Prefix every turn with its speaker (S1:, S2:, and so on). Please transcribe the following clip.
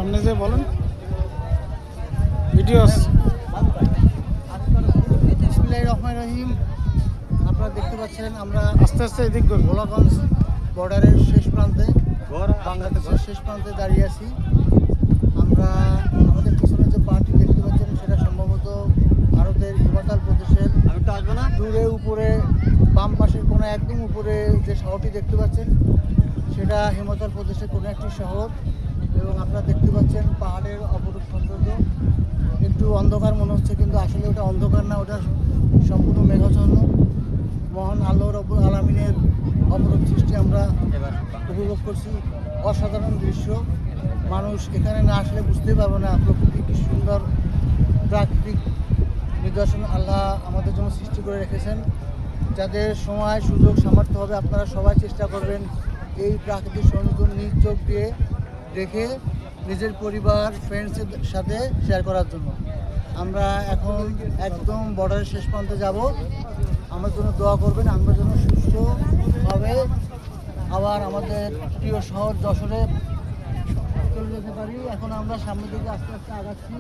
S1: সামনে যে বলেন ভিডিওস।
S2: বিসমিল্লাহির রহমানির রহিম। আপনারা দেখতে পাচ্ছেন আমরা
S1: আস্তে আস্তে এদিক করবো।
S2: ভোলাগঞ্জ বর্ডারের শেষ প্রান্তে, বাংলাদেশের শেষ প্রান্তে দাঁড়িয়ে আছি। আমরা আমাদের পিছনে যে পাহাড়টি দেখতে পাচ্ছেন সেটা সম্ভবত ভারতের হিমাচল প্রদেশের দূরে উপরে বাম পাশের কোনো একদম উপরে যে শহরটি দেখতে পাচ্ছেন সেটা হিমাচল প্রদেশের কোনো একটি শহর। এবং আপনারা দেখতে পাচ্ছেন পাহাড়ের অপরূপ সৌন্দর্য। একটু অন্ধকার মনে হচ্ছে কিন্তু আসলে ওটা অন্ধকার না, ওটা সম্পূর্ণ মেঘাচ্ছন্ন। মহান আল্লাহ রব্বুল আলামিনের অপরূপ সৃষ্টি আমরা উপভোগ করছি। অসাধারণ দৃশ্য, মানুষ এখানে না আসলে বুঝতেই পারবে না প্রকৃতি কি সুন্দর প্রাকৃতিক নিদর্শন আল্লাহ আমাদের জন্য সৃষ্টি করে রেখেছেন। যাদের সময় সুযোগ সামর্থ্য হবে আপনারা সবাই চেষ্টা করবেন এই প্রাকৃতিক সৌন্দর্য নিজ চোখ দিয়ে দেখে নিজের পরিবার ফ্রেন্ডসের সাথে শেয়ার করার জন্য। আমরা এখন একদম বর্ডারের শেষ প্রান্তে যাব। আমার জন্য দোয়া করবেন, আমরা যেন সুস্থভাবে আবার আমাদের প্রিয় শহর যশোরে চলে যেতে পারি। এখন আমরা সামনের দিকে আস্তে আস্তে আগাচ্ছি।